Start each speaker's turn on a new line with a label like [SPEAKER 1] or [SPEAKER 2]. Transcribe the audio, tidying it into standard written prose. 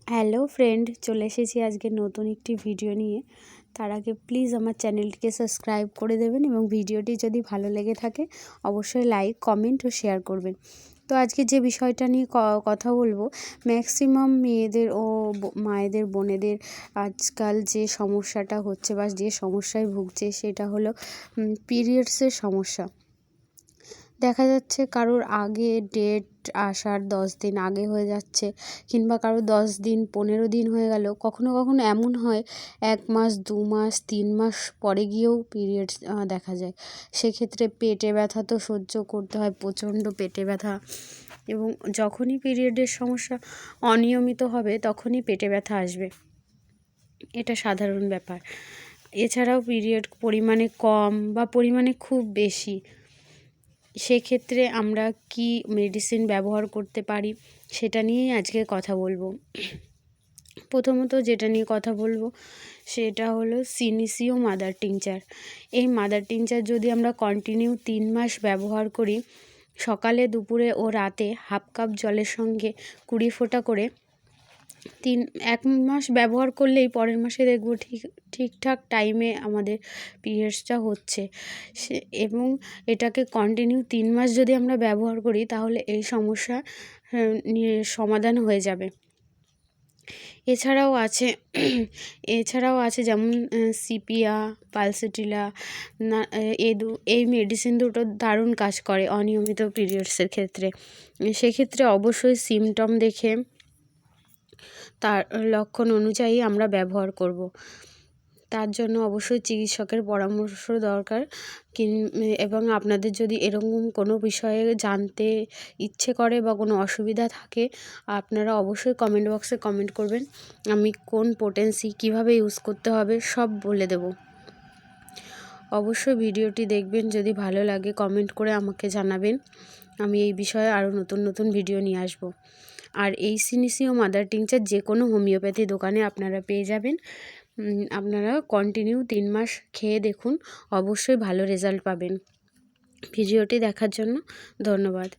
[SPEAKER 1] Hello friend, চলে এসেছি আজকে নতুন একটি ভিডিও নিয়ে। তার আগে প্লিজ আমার চ্যানেলটিকে সাবস্ক্রাইব করে দেবেন এবং ভিডিওটি যদি ভালো লেগে থাকে অবশ্যই লাইক, কমেন্ট ও শেয়ার করবেন। তো আজকে যে বিষয়টা নিয়ে কথা বলবো, ম্যাক্সিমাম মেয়েদের ও মায়েদের, বোনেদের আজকাল যে সমস্যাটা হচ্ছে বা যে সমস্যায় ভুগছে সেটা হলো পিরিয়ডসের সমস্যা। দেখা যাচ্ছে কারোর আগে ডেট আসার 10 দিন আগে হয়ে যাচ্ছে, কিংবা কারোর 10 দিন 15 দিন হয়ে গেল। কখনো কখনো এমন হয় 1 মাস 2 মাস 3 মাস পরে গিয়েও পিরিয়ডস দেখা যায়। সেক্ষেত্রে পেটে ব্যথা তো সহ্য করতে হয়, প্রচণ্ড পেটে ব্যথা। এবং যখনই পিরিয়ডের সমস্যা অনিয়মিত হবে তখনই পেটে ব্যথা আসবে, এটা সাধারণ ব্যাপার। এছাড়াও পিরিয়ড পরিমাণে কম বা পরিমাণে খুব বেশি, সেক্ষেত্রে আমরা কি মেডিসিন ব্যবহার করতে পারি সেটা নিয়েই আজকে কথা বলবো। প্রথমত যেটা নিয়ে কথা বলবো সেটা হলো সিনিসিও মাদার টিংচার। এই মাদার টিংচার যদি আমরা কন্টিনিউ 3 মাস ব্যবহার করি, সকালে, দুপুরে ও রাতে হাফ কাপ জলের সঙ্গে 20 ফোঁটা করে 1 মাস ব্যবহার করলেই পরের মাসে দেখব ঠিকঠাক টাইমে আমাদের পিরিয়ডসটা হচ্ছে। এবং এটাকে কন্টিনিউ 3 মাস যদি আমরা ব্যবহার করি তাহলে এই সমস্যা সমাধান হয়ে যাবে। এছাড়াও আছে যেমন সিপিয়া, পালসেটিলা, এই মেডিসিন দুটো দারুণ কাজ করে অনিয়মিত পিরিয়ডসের ক্ষেত্রে। সেক্ষেত্রে অবশ্যই সিমটম দেখে তার লক্ষণ অনুযায়ী আমরা ব্যবহার করব। তার জন্য অবশ্যই চিকিৎসকের পরামর্শ দরকার। এবং আপনাদের যদি এরকম কোনো বিষয়ে জানতে ইচ্ছে করে বা কোনো অসুবিধা থাকে, আপনারা অবশ্যই কমেন্ট বক্সে কমেন্ট করবেন। আমি কোন পোটেন্সি কীভাবে ইউজ করতে হবে সব বলে দেব। অবশ্যই ভিডিওটি দেখবেন, যদি ভালো লাগে কমেন্ট করে আমাকে জানাবেন। আমি এই বিষয়ে আরও নতুন নতুন ভিডিও নিয়ে আসব। আর এই সিনিসিও মাদার টিংচার যে কোনো হোমিওপ্যাথি দোকানে আপনারা পেয়ে যাবেন। আপনারা কন্টিনিউ 3 মাস খেয়ে দেখুন, অবশ্যই ভালো রেজাল্ট পাবেন। ভিডিওটি দেখার জন্য ধন্যবাদ।